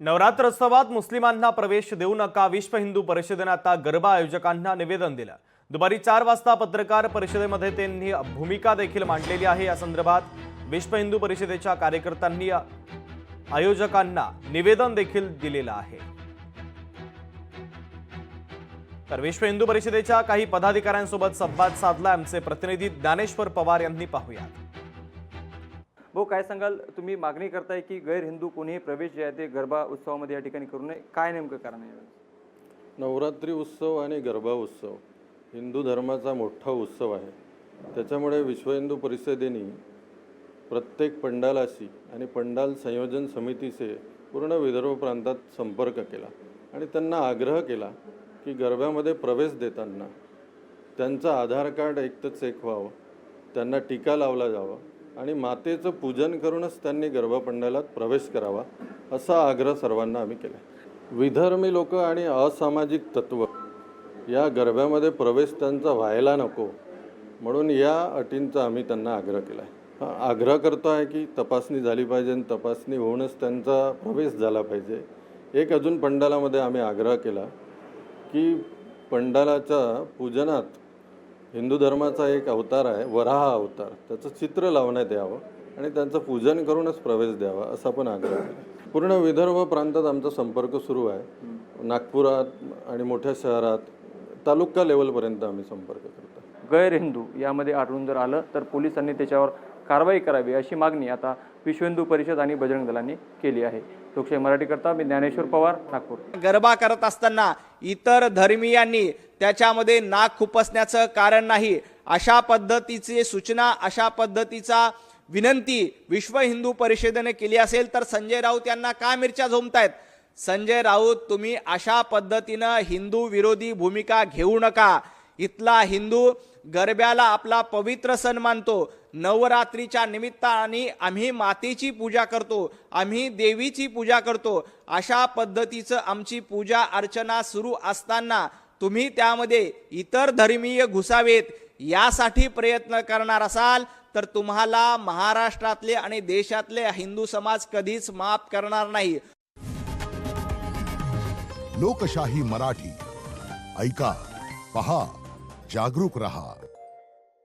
नवरात्रोत्सवात मुस्लिमांना प्रवेश देऊ नका, विश्व हिंदू परिषदेने आता गरबा आयोजकांना निवेदन दिलं। दुपारी 4 वाजता पत्रकार परिषदेमध्ये त्यांनी भूमिका देखील मांडलेली आहे। या संदर्भात विश्व हिंदू परिषदेच्या कार्यकर्त्यांनी आयोजकांना निवेदन देखील दिलेलं आहे। तर विश्व हिंदू परिषदेच्या काही पदाधिकाऱ्यांसोबत संवाद साधला आमचे प्रतिनिधी ज्ञानेश्वर पवार यांनी। पाहूया। भाऊ, काय सांगाल, तुम्ही मागणी करताय की गैर हिंदू कोणीही प्रवेश जे आहे ते गरबा उत्सवामध्ये या ठिकाणी करू नये, काय नेमकं कारण आहे? नवरात्री उत्सव आणि गरबा उत्सव हिंदू धर्माचा मोठा उत्सव आहे। त्याच्यामुळे विश्व हिंदू परिषदेने प्रत्येक पंडालाशी आणि पंडाल संयोजन समितीचे पूर्ण विदर्भ प्रांतात संपर्क केला आणि त्यांना आग्रह केला की गरब्यामध्ये प्रवेश देताना त्यांचं आधार कार्ड एकच एक व्हावं, त्यांना टीका लावला जावा आणि मातेचं पूजन करूनच त्यांनी गरबा पंडालात प्रवेश करावा, असा आग्रह सर्वांना आम्ही केला। विधर्मी लोक आणि असामाजिक तत्व या गरब्यामध्ये प्रवेश त्यांचा व्हायला नको म्हणून या अटींचा आम्ही त्यांना आग्रह केला आहे। आग्रह करतो आहे की तपासणी झाली पाहिजे आणि तपासणी होऊनच त्यांचा प्रवेश झाला पाहिजे। एक अजून पंडालामध्ये आम्ही आग्रह केला की पंडालाच्या पूजनात हिंदू धर्माचा एक अवतार आहे, वराह अवतार, त्याचं चित्र लावण्यात यावं आणि त्यांचं पूजन करूनच प्रवेश द्यावा, असा पण आग्रह केला। पूर्ण विदर्भ प्रांतात आमचा संपर्क सुरू आहे। नागपुरात आणि मोठ्या शहरात तालुका लेवलपर्यंत आम्ही संपर्क करतो। गैर हिंदू यामध्ये आढळून जर आलं तर पोलिसांनी त्याच्यावर कारवाई करावी, अशी मागणी आता विश्व हिंदू परिषद आणि बजरंग दलांनी केली आहे। लोकशाही मराठी करता मी ज्ञानेश्वर पवार, नागपूर। गरबा करत असताना इतर धर्मीयांनी त्याच्यामध्ये नाक खुपसण्याचं कारण नाही, अशा पद्धतीची सूचना, अशा पद्धतीचा विनंती विश्व हिंदू परिषदेने केली असेल तर संजय राऊत यांना का मिरच्या झोंबतायत? संजय राऊत, तुम्ही अशा पद्धतीनं हिंदू विरोधी भूमिका घेऊ नका। इथला हिंदू गरब्याला आपला पवित्र सण मानतो। नवरात्रीच्या निमित्ताने आम्ही मातेची पूजा करतो, आम्ही देवीची पूजा करतो। अशा पद्धतीचं आमची पूजा अर्चना सुरू असताना तुम्ही त्यामध्ये इतर धर्मीय घुसावेत यासाठी प्रयत्न करणार असाल तर तुम्हाला महाराष्ट्रातले आणि देशातले हिंदू समाज कधीच माफ करणार नाही। लोकशाही मराठी ऐका, पहा, जागरूक रहा।